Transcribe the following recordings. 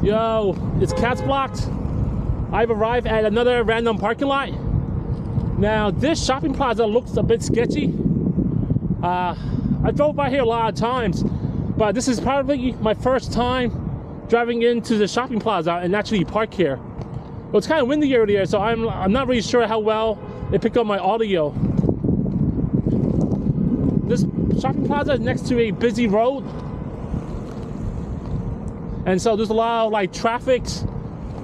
Yo, it's Cat's Blocked. I've arrived at another random parking lot. Now, this shopping plaza looks a bit sketchy. I drove by here a lot of times, but this is probably my first time driving into the shopping plaza and actually park here. Well, it's kind of windy earlier, so I'm not really sure how well it picked up my audio. This shopping plaza is next to a busy road, and so there's a lot of like traffic,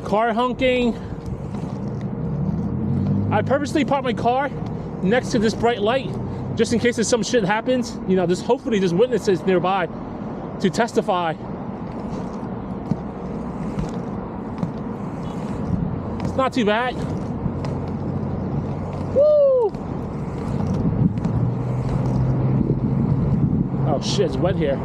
car honking. I purposely parked my car next to this bright light just in case some shit happens. You know, hopefully there's witnesses nearby to testify. It's not too bad. Woo! Oh shit, it's wet here.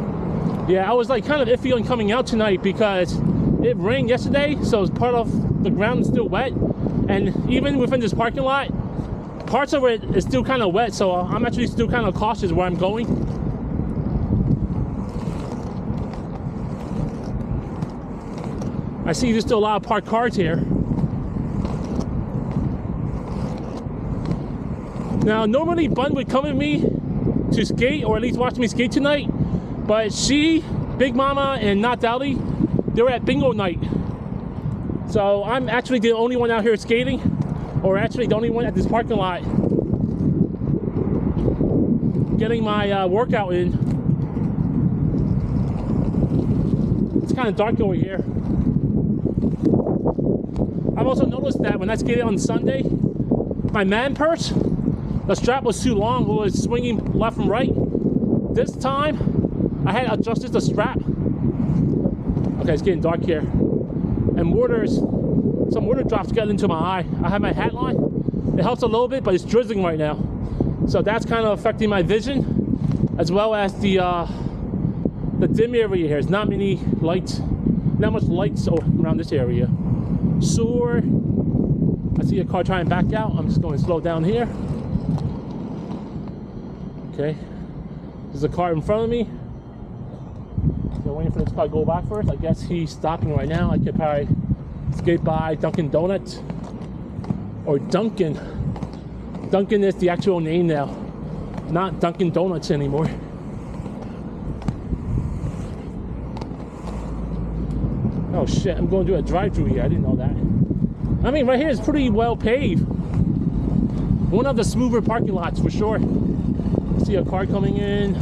Yeah, I was like kind of iffy on coming out tonight because it rained yesterday, so part of the ground is still wet. And even within this parking lot, parts of it is still kind of wet, so I'm actually still kind of cautious where I'm going. I see there's still a lot of parked cars here. Now, normally Bun would come with me to skate, or at least watch me skate tonight, but she, Big Mama, and Not Dowdy, they were at bingo night. So I'm actually the only one out here skating, or actually the only one at this parking lot getting my workout in. It's kind of dark over here. I've also noticed that when I skated on Sunday, my man purse, the strap was too long, it was swinging left and right. This time, I had adjusted the strap. Okay, it's getting dark here. And some water drops got into my eye. I have my hat on. It helps a little bit, but it's drizzling right now. So that's kind of affecting my vision, as well as the dim area here. There's not many lights, not much lights around this area. Sore. I see a car trying to back out. I'm just going to slow down here. Okay. There's a car in front of me. I'm waiting for this car to go back first. I guess he's stopping right now. I could probably skate by Dunkin' Donuts or Dunkin'. Dunkin' is the actual name now, not Dunkin' Donuts anymore. Oh shit, I'm going to do a drive-thru here. I didn't know that. I mean, right here is pretty well paved. One of the smoother parking lots for sure. I see a car coming in.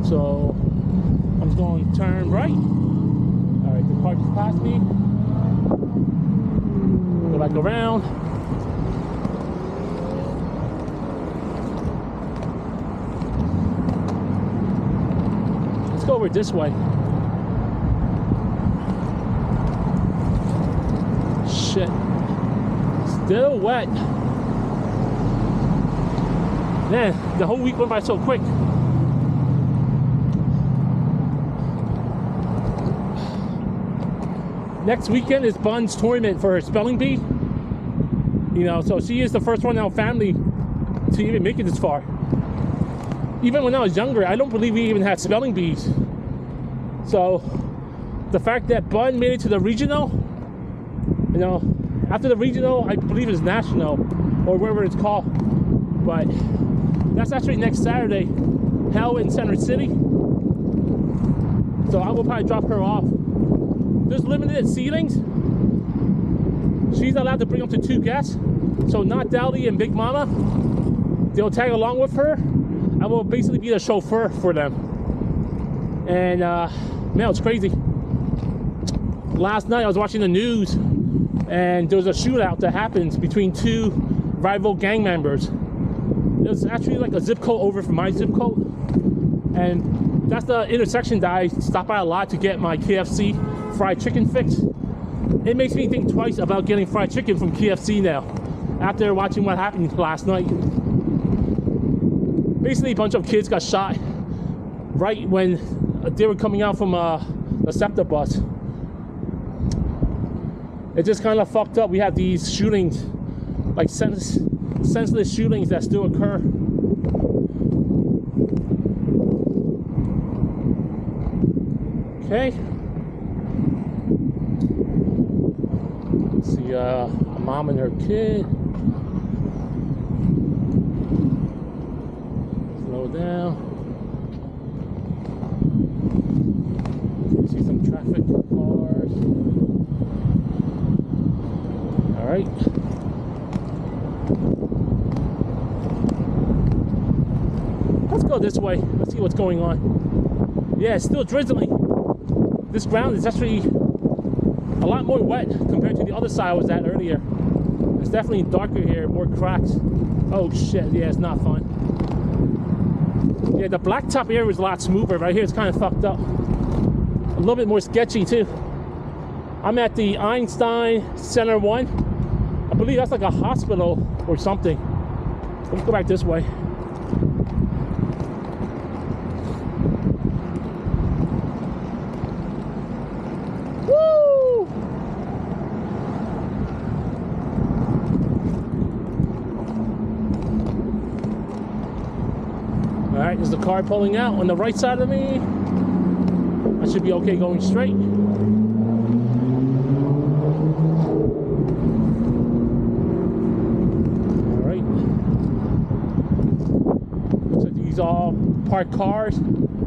So I'm going to turn right. All right, the car just passed me. Go back around. Let's go over this way. Shit. Still wet. Man, the whole week went by so quick. Next weekend is Bun's tournament for her spelling bee. You know, so she is the first one in our family to even make it this far. Even when I was younger, I don't believe we even had spelling bees. So the fact that Bun made it to the regional, you know, after the regional, I believe it's national or wherever it's called. But that's actually next Saturday, held in Center City. So I will probably drop her off. There's limited seatings. She's allowed to bring up to 2 guests. So Not Dowdy and Big Mama, they'll tag along with her. I will basically be the chauffeur for them. And man, it's crazy. Last night I was watching the news and there was a shootout that happens between 2 rival gang members. It was actually like a zip code over from my zip code. And that's the intersection that I stop by a lot to get my KFC fried chicken fix. It makes me think twice about getting fried chicken from KFC now, after watching what happened last night. Basically, a bunch of kids got shot right when they were coming out from the SEPTA bus. It just kind of fucked up. We have these shootings, like senseless shootings that still occur. Okay. We got a mom and her kid. Slow down. See some traffic cars. All right. Let's go this way. Let's see what's going on. Yeah, it's still drizzling. This ground is actually a lot more wet compared to the other side I was at earlier. It's definitely darker here, more cracked. Oh shit, yeah, it's not fun. Yeah, the blacktop area is a lot smoother. Right here it's kind of fucked up. A little bit more sketchy too. I'm at the Einstein Center 1. I believe that's like a hospital or something. Let's go back this way. Alright, there's the car pulling out on the right side of me. I should be okay going straight. Alright. So these are parked cars.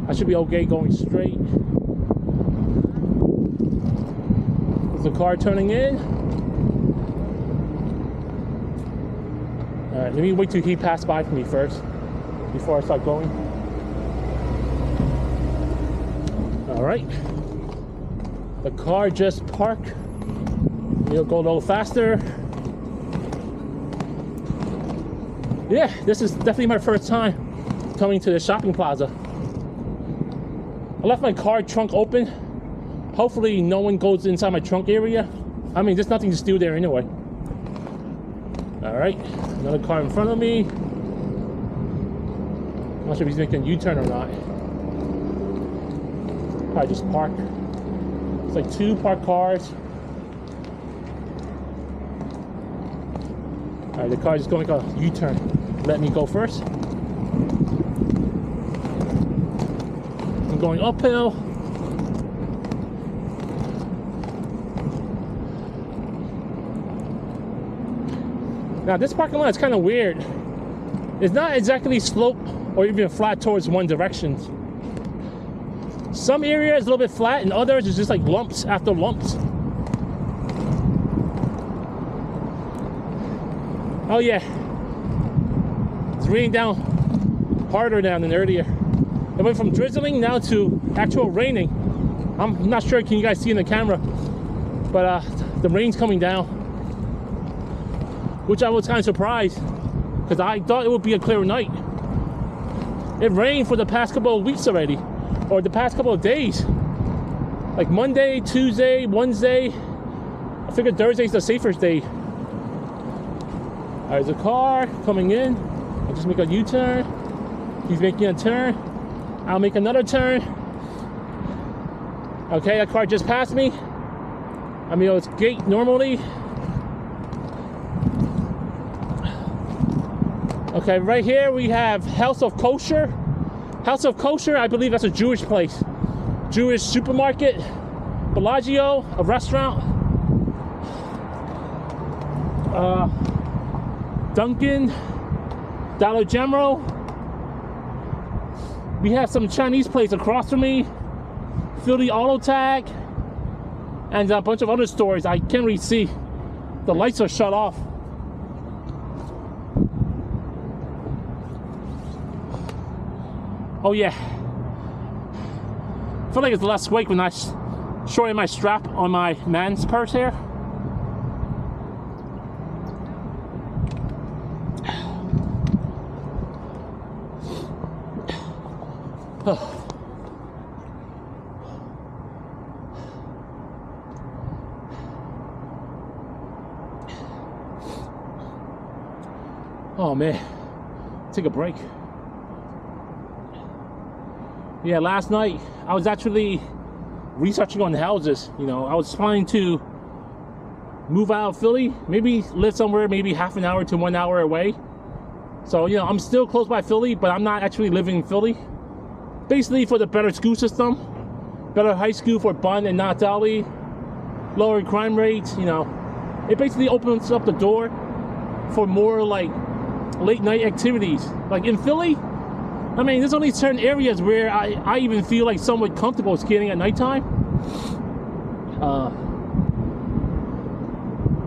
I should be okay going straight. There's the car turning in. Alright, let me wait till he passes by for me first before I start going. All right, the car just parked. We'll go a little faster. Yeah, this is definitely my first time coming to the shopping plaza. I left my car trunk open. Hopefully no one goes inside my trunk area. I mean, there's nothing to steal there anyway. All right, another car in front of me. I'm not sure if he's making a U-turn or not. Probably just parked. It's like two parked cars. Alright, the car is going to make a U-turn. Let me go first. I'm going uphill. Now this parking lot is kind of weird. It's not exactly sloped or even flat towards one direction. Some areas is a little bit flat and others is just like lumps after lumps. Oh yeah, it's raining down harder now than earlier. It went from drizzling now to actual raining. I'm not sure, can you guys see in the camera, but the rain's coming down, which I was kind of surprised because I thought it would be a clear night. It rained for the past couple of weeks already, or the past couple of days. Like Monday, Tuesday, Wednesday. I figured Thursday's the safest day. There's a car coming in. I'll just make a U-turn. He's making a turn. I'll make another turn. Okay, that car just passed me. I mean, it's gate normally. Okay, right here we have House of Kosher. House of Kosher, I believe that's a Jewish place. Jewish supermarket. Bellagio, a restaurant. Dunkin', Dollar General. We have some Chinese place across from me. Philly Auto Tag. And a bunch of other stores I can't really see. The lights are shut off. Oh yeah, I feel like it's last week when I shorted my strap on my man's purse here. Oh man, take a break. Yeah, last night I was actually researching on houses. You know, I was planning to move out of Philly, maybe live somewhere maybe half an hour to 1 hour away. So, you know, I'm still close by Philly, but I'm not actually living in Philly. Basically for the better school system, better high school for Bun and Not Dolly, lower crime rates, you know, it basically opens up the door for more like late night activities. Like in Philly, I mean, there's only certain areas where I even feel like somewhat comfortable skating at nighttime.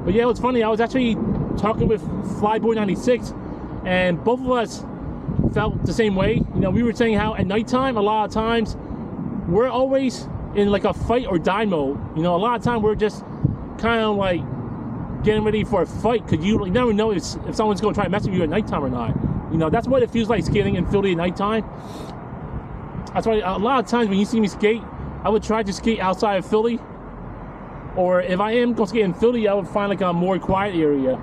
But yeah, it was funny. I was actually talking with Flyboy 96, and both of us felt the same way. You know, we were saying how at nighttime, a lot of times, we're always in like a fight or die mode. You know, a lot of time we're just kind of like getting ready for a fight, because you never know if someone's going to try to mess with you at nighttime or not. You know, that's what it feels like skating in Philly at nighttime. That's why a lot of times when you see me skate, I would try to skate outside of Philly. Or if I am going to skate in Philly, I would find like a more quiet area.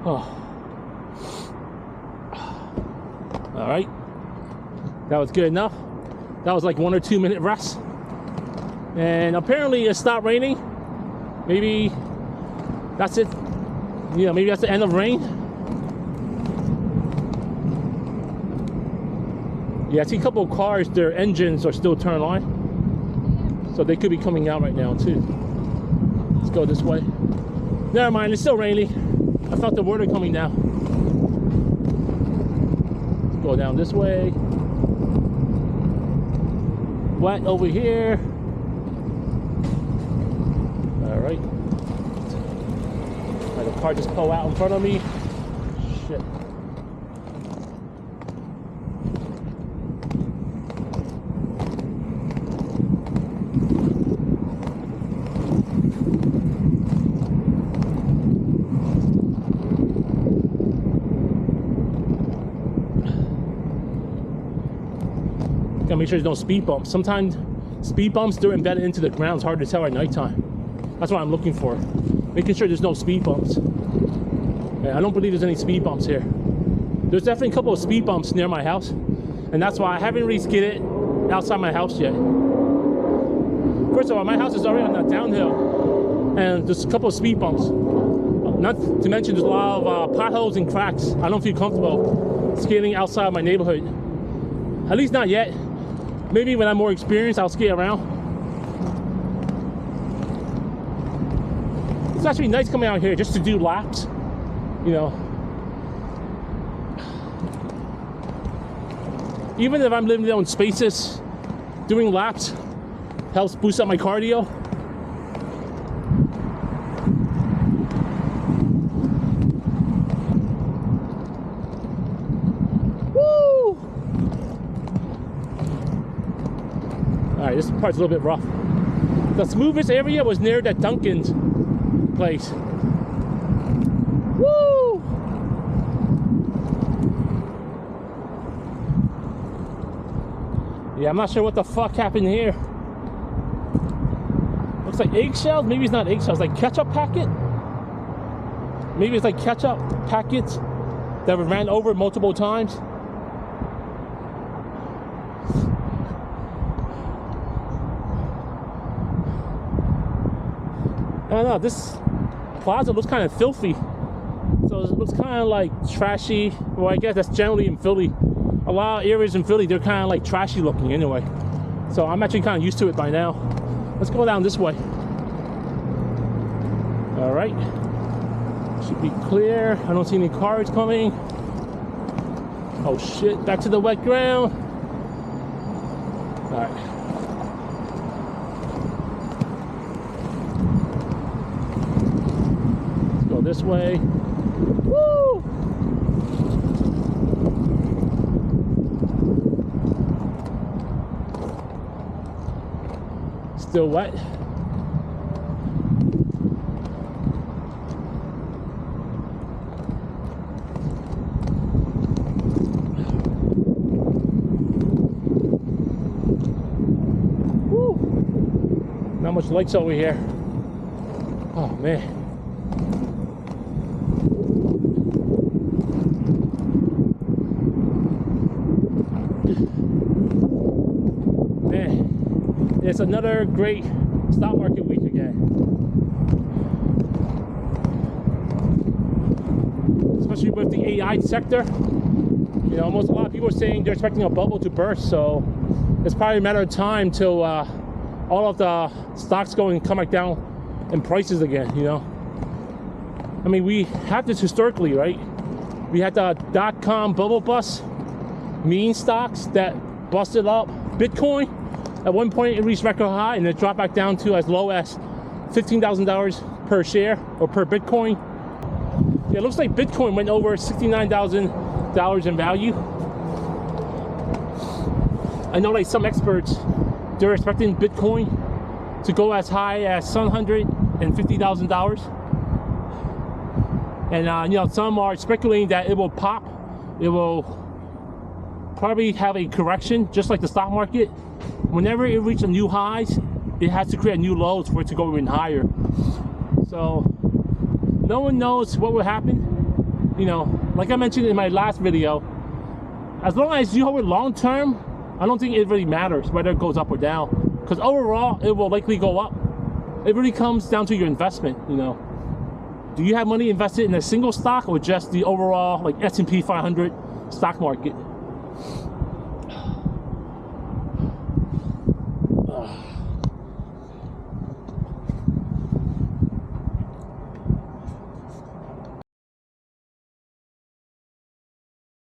Oh. All right. That was good enough. That was like 1 or 2 minute rest. And apparently it stopped raining. Maybe that's it. You know, maybe that's the end of rain. Yeah, I see a couple of cars, their engines are still turned on. So they could be coming out right now too. Let's go this way. Never mind, it's still rainy. I felt the water coming down. Let's go down this way. Wet over here. All right. The car just pulled out in front of me. Shit. Gotta make sure there's no speed bumps. Sometimes speed bumps, they're embedded into the ground. It's hard to tell at nighttime. That's what I'm looking for. Making sure there's no speed bumps. Yeah, I don't believe there's any speed bumps here. There's definitely a couple of speed bumps near my house, and that's why I haven't really skated outside my house yet. First of all, my house is already on that downhill, and there's a couple of speed bumps. Not to mention there's a lot of potholes and cracks. I don't feel comfortable skating outside my neighborhood. At least not yet. Maybe when I'm more experienced, I'll skate around. It's actually nice coming out here just to do laps, you know. Even if I'm living in spaces, doing laps helps boost up my cardio. Woo! All right, this part's a little bit rough. The smoothest area was near that Dunkin's place. Woo! Yeah, I'm not sure what the fuck happened here. Looks like eggshells. Maybe it's not eggshells, like ketchup packet. Maybe it's like ketchup packets that were ran over multiple times. I don't know, this plaza looks kind of filthy. So it looks kind of like trashy. Well, I guess that's generally in Philly. A lot of areas in Philly, they're kind of like trashy looking anyway. So I'm actually kind of used to it by now. Let's go down this way. All right. Should be clear. I don't see any cars coming. Oh shit, back to the wet ground. All right. This way. Woo! Still wet. Woo! Not much lights over here. Oh man. It's another great stock market week again. Especially with the AI sector. You know, almost a lot of people are saying they're expecting a bubble to burst, so it's probably a matter of time till all of the stocks going come back down in prices again, you know. I mean, we had this historically, right? We had the .com bubble bust, meme stocks that busted up. Bitcoin, at one point it reached record high and it dropped back down to as low as $15,000 per share or per Bitcoin. Yeah, it looks like Bitcoin went over $69,000 in value. I know like some experts, they're expecting Bitcoin to go as high as $750,000. And you know, some are speculating that it will pop. It will probably have a correction, just like the stock market. Whenever it reaches new highs, it has to create new lows for it to go even higher. So no one knows what will happen. You know, like I mentioned in my last video, as long as you hold it long term, I don't think it really matters whether it goes up or down, because overall it will likely go up. It really comes down to your investment. You know, do you have money invested in a single stock or just the overall like S&P 500 stock market?